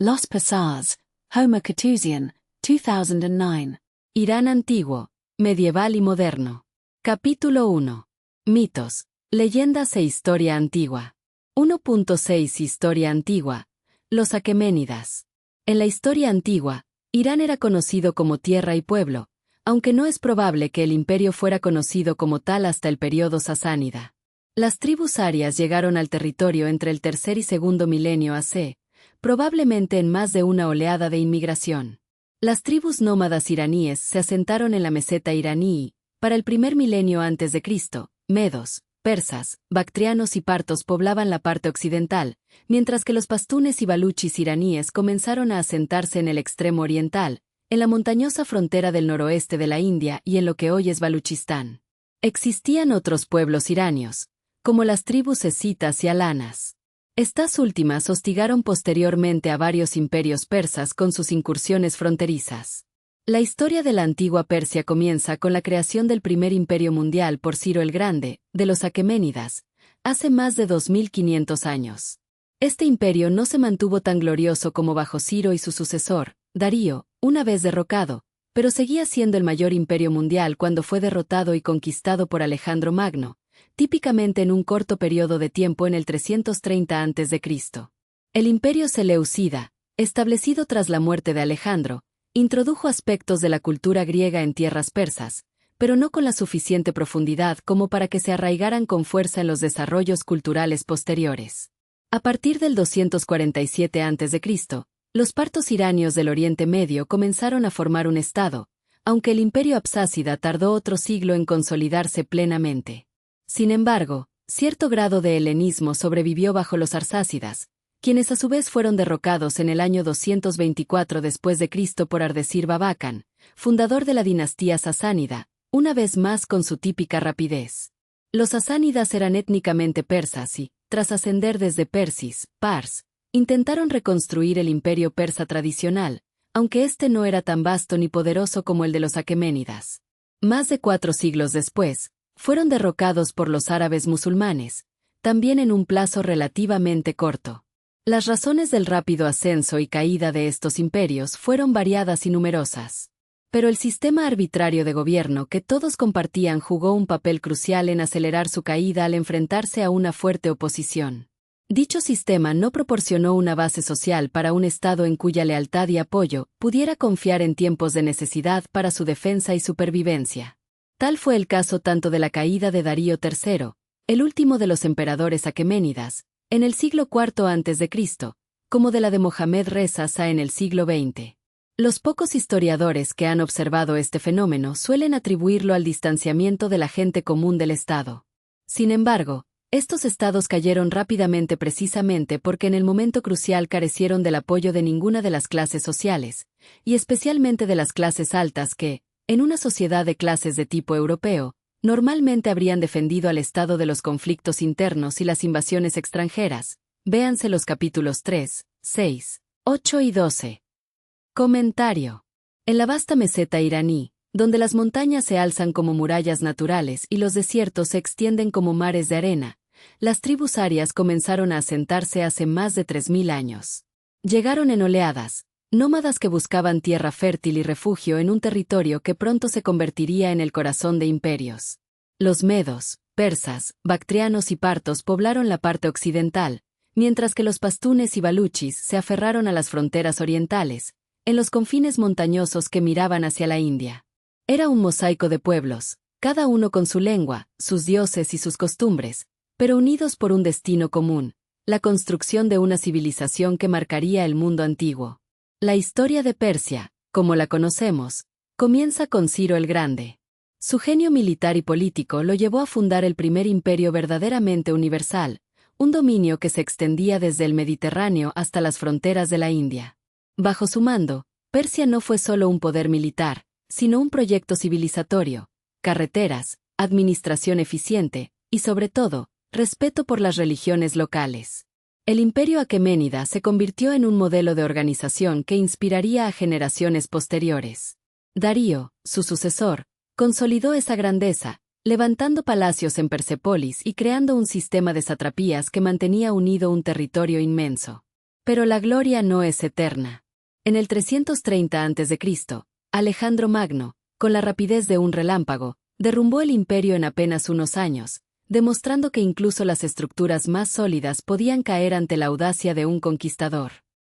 Los Pasars, Homer Katuzian, 2009. Irán antiguo, medieval y moderno. Capítulo 1. Mitos, leyendas e historia antigua. 1.6 Historia antigua. Los aqueménidas. En la historia antigua, Irán era conocido como tierra y pueblo, aunque no es probable que el imperio fuera conocido como tal hasta el período sasánida. Las tribus arias llegaron al territorio entre el tercer y segundo milenio AC, probablemente en más de una oleada de inmigración. Las tribus nómadas iraníes se asentaron en la meseta iraní. Para el primer milenio antes de Cristo, medos, persas, bactrianos y partos poblaban la parte occidental, mientras que los pastunes y baluchis iraníes comenzaron a asentarse en el extremo oriental, en la montañosa frontera del noroeste de la India y en lo que hoy es Baluchistán. Existían otros pueblos iranios, como las tribus escitas y alanas. Estas últimas hostigaron posteriormente a varios imperios persas con sus incursiones fronterizas. La historia de la antigua Persia comienza con la creación del primer imperio mundial por Ciro el Grande, de los aqueménidas, hace más de 2500 años. Este imperio no se mantuvo tan glorioso como bajo Ciro y su sucesor, Darío, una vez derrocado, pero seguía siendo el mayor imperio mundial cuando fue derrotado y conquistado por Alejandro Magno, típicamente en un corto periodo de tiempo en el 330 a.C. El imperio seleucida, establecido tras la muerte de Alejandro, introdujo aspectos de la cultura griega en tierras persas, pero no con la suficiente profundidad como para que se arraigaran con fuerza en los desarrollos culturales posteriores. A partir del 247 a.C., los partos iranios del Oriente Medio comenzaron a formar un estado, aunque el imperio absásida tardó otro siglo en consolidarse plenamente. Sin embargo, cierto grado de helenismo sobrevivió bajo los arsácidas, quienes a su vez fueron derrocados en el año 224 después de Cristo por Ardesir Babakán, fundador de la dinastía sasánida, una vez más con su típica rapidez. Los sasánidas eran étnicamente persas y, tras ascender desde Persis, Pars, intentaron reconstruir el imperio persa tradicional, aunque este no era tan vasto ni poderoso como el de los aqueménidas. Más de 4 siglos después, fueron derrocados por los árabes musulmanes, también en un plazo relativamente corto. Las razones del rápido ascenso y caída de estos imperios fueron variadas y numerosas. Pero el sistema arbitrario de gobierno que todos compartían jugó un papel crucial en acelerar su caída al enfrentarse a una fuerte oposición. Dicho sistema no proporcionó una base social para un Estado en cuya lealtad y apoyo pudiera confiar en tiempos de necesidad para su defensa y supervivencia. Tal fue el caso tanto de la caída de Darío III, el último de los emperadores aqueménidas, en el siglo IV a.C., como de la de Mohamed Reza Shah en el siglo XX. Los pocos historiadores que han observado este fenómeno suelen atribuirlo al distanciamiento de la gente común del Estado. Sin embargo, estos estados cayeron rápidamente precisamente porque en el momento crucial carecieron del apoyo de ninguna de las clases sociales, y especialmente de las clases altas que, en una sociedad de clases de tipo europeo, normalmente habrían defendido al Estado de los conflictos internos y las invasiones extranjeras. Véanse los capítulos 3, 6, 8 y 12. Comentario. En la vasta meseta iraní, donde las montañas se alzan como murallas naturales y los desiertos se extienden como mares de arena, las tribus arias comenzaron a asentarse hace más de 3000 años. Llegaron en oleadas, nómadas que buscaban tierra fértil y refugio en un territorio que pronto se convertiría en el corazón de imperios. Los medos, persas, bactrianos y partos poblaron la parte occidental, mientras que los pastunes y baluchis se aferraron a las fronteras orientales, en los confines montañosos que miraban hacia la India. Era un mosaico de pueblos, cada uno con su lengua, sus dioses y sus costumbres, pero unidos por un destino común, la construcción de una civilización que marcaría el mundo antiguo. La historia de Persia, como la conocemos, comienza con Ciro el Grande. Su genio militar y político lo llevó a fundar el primer imperio verdaderamente universal, un dominio que se extendía desde el Mediterráneo hasta las fronteras de la India. Bajo su mando, Persia no fue solo un poder militar, sino un proyecto civilizatorio, carreteras, administración eficiente y, sobre todo, respeto por las religiones locales. El imperio aqueménida se convirtió en un modelo de organización que inspiraría a generaciones posteriores. Darío, su sucesor, consolidó esa grandeza, levantando palacios en Persópolis y creando un sistema de satrapías que mantenía unido un territorio inmenso. Pero la gloria no es eterna. En el 330 a.C., Alejandro Magno, con la rapidez de un relámpago, derrumbó el imperio en apenas unos años, demostrando que incluso las estructuras más sólidas podían caer ante la audacia de un conquistador.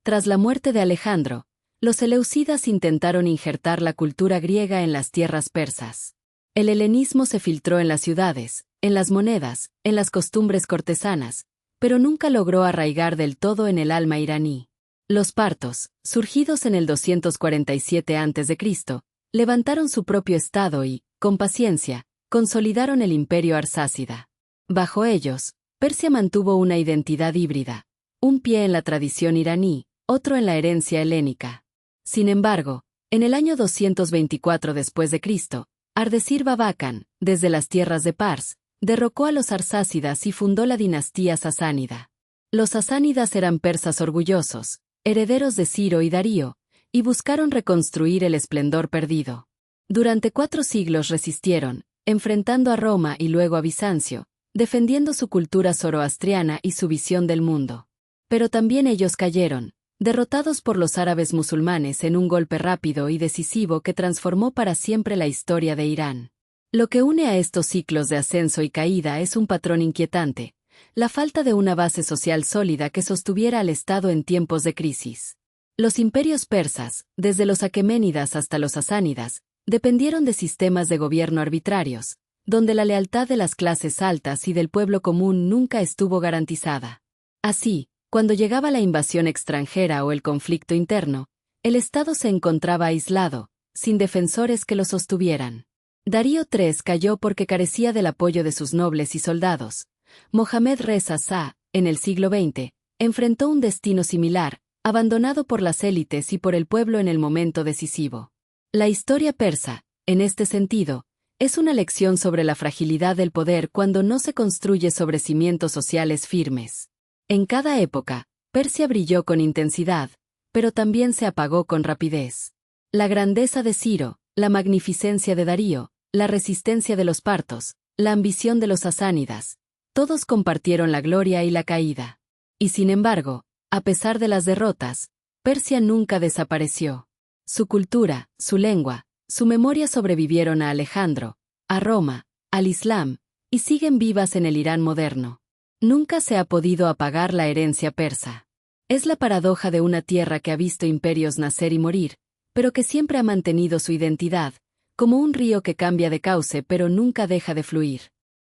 Tras la muerte de Alejandro, los seleucidas intentaron injertar la cultura griega en las tierras persas. El helenismo se filtró en las ciudades, en las monedas, en las costumbres cortesanas, pero nunca logró arraigar del todo en el alma iraní. Los partos, surgidos en el 247 a.C., levantaron su propio estado y, con paciencia, consolidaron el imperio arsácida. Bajo ellos, Persia mantuvo una identidad híbrida, un pie en la tradición iraní, otro en la herencia helénica. Sin embargo, en el año 224 después de Cristo, Ardesir Babakán, desde las tierras de Pars, derrocó a los arsácidas y fundó la dinastía sasánida. Los sasánidas eran persas orgullosos, herederos de Ciro y Darío, y buscaron reconstruir el esplendor perdido. Durante 4 siglos resistieron, enfrentando a Roma y luego a Bizancio, defendiendo su cultura zoroastriana y su visión del mundo. Pero también ellos cayeron, derrotados por los árabes musulmanes en un golpe rápido y decisivo que transformó para siempre la historia de Irán. Lo que une a estos ciclos de ascenso y caída es un patrón inquietante: la falta de una base social sólida que sostuviera al Estado en tiempos de crisis. Los imperios persas, desde los aqueménidas hasta los sasánidas, dependieron de sistemas de gobierno arbitrarios, donde la lealtad de las clases altas y del pueblo común nunca estuvo garantizada. Así, cuando llegaba la invasión extranjera o el conflicto interno, el Estado se encontraba aislado, sin defensores que lo sostuvieran. Darío III cayó porque carecía del apoyo de sus nobles y soldados. Mohamed Reza Shah, en el siglo XX, enfrentó un destino similar, abandonado por las élites y por el pueblo en el momento decisivo. La historia persa, en este sentido, es una lección sobre la fragilidad del poder cuando no se construye sobre cimientos sociales firmes. En cada época, Persia brilló con intensidad, pero también se apagó con rapidez. La grandeza de Ciro, la magnificencia de Darío, la resistencia de los partos, la ambición de los sasánidas, todos compartieron la gloria y la caída. Y sin embargo, a pesar de las derrotas, Persia nunca desapareció. Su cultura, su lengua, su memoria sobrevivieron a Alejandro, a Roma, al Islam, y siguen vivas en el Irán moderno. Nunca se ha podido apagar la herencia persa. Es la paradoja de una tierra que ha visto imperios nacer y morir, pero que siempre ha mantenido su identidad, como un río que cambia de cauce pero nunca deja de fluir.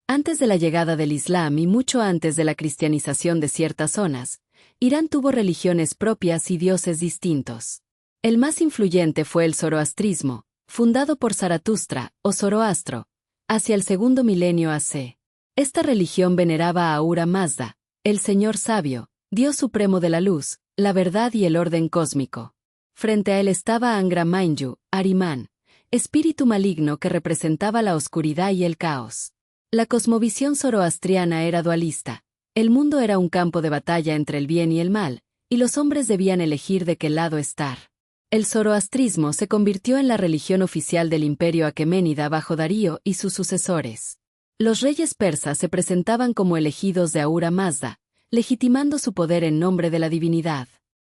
Antes de la llegada del Islam y mucho antes de la cristianización de ciertas zonas, Irán tuvo religiones propias y dioses distintos. El más influyente fue el zoroastrismo, fundado por Zaratustra, o Zoroastro, hacia el segundo milenio AC. Esta religión veneraba a Ahura Mazda, el Señor Sabio, Dios supremo de la luz, la verdad y el orden cósmico. Frente a él estaba Angra Mainyu, Ahriman, espíritu maligno que representaba la oscuridad y el caos. La cosmovisión zoroastriana era dualista. El mundo era un campo de batalla entre el bien y el mal, y los hombres debían elegir de qué lado estar. El zoroastrismo se convirtió en la religión oficial del imperio aqueménida bajo Darío y sus sucesores. Los reyes persas se presentaban como elegidos de Ahura Mazda, legitimando su poder en nombre de la divinidad.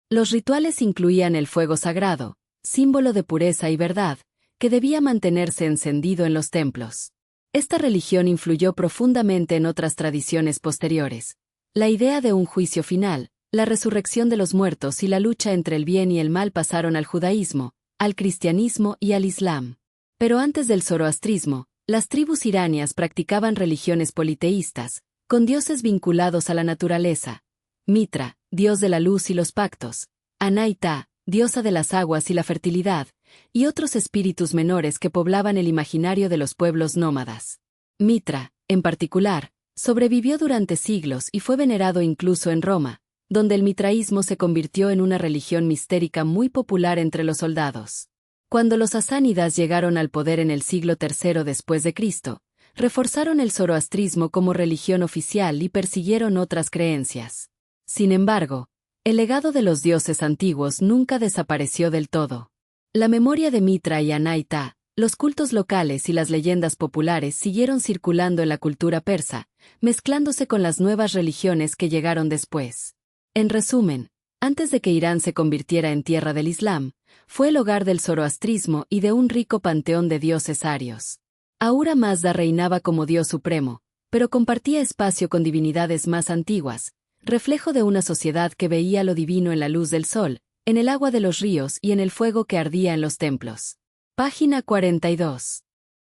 Los rituales incluían el fuego sagrado, símbolo de pureza y verdad, que debía mantenerse encendido en los templos. Esta religión influyó profundamente en otras tradiciones posteriores. La idea de un juicio final, la resurrección de los muertos y la lucha entre el bien y el mal pasaron al judaísmo, al cristianismo y al islam. Pero antes del zoroastrismo, las tribus iranias practicaban religiones politeístas, con dioses vinculados a la naturaleza: Mitra, dios de la luz y los pactos; Anaita, diosa de las aguas y la fertilidad, y otros espíritus menores que poblaban el imaginario de los pueblos nómadas. Mitra, en particular, sobrevivió durante siglos y fue venerado incluso en Roma, donde el mitraísmo se convirtió en una religión mistérica muy popular entre los soldados. Cuando los sasánidas llegaron al poder en el siglo III después de Cristo, reforzaron el zoroastrismo como religión oficial y persiguieron otras creencias. Sin embargo, el legado de los dioses antiguos nunca desapareció del todo. La memoria de Mitra y Anaita, los cultos locales y las leyendas populares siguieron circulando en la cultura persa, mezclándose con las nuevas religiones que llegaron después. En resumen, Antes de que Irán se convirtiera en tierra del Islam, fue el hogar del zoroastrismo y de un rico panteón de dioses arios. Ahura Mazda reinaba como dios supremo, pero compartía espacio con divinidades más antiguas, reflejo de una sociedad que veía lo divino en la luz del sol, en el agua de los ríos y en el fuego que ardía en los templos. Página 42.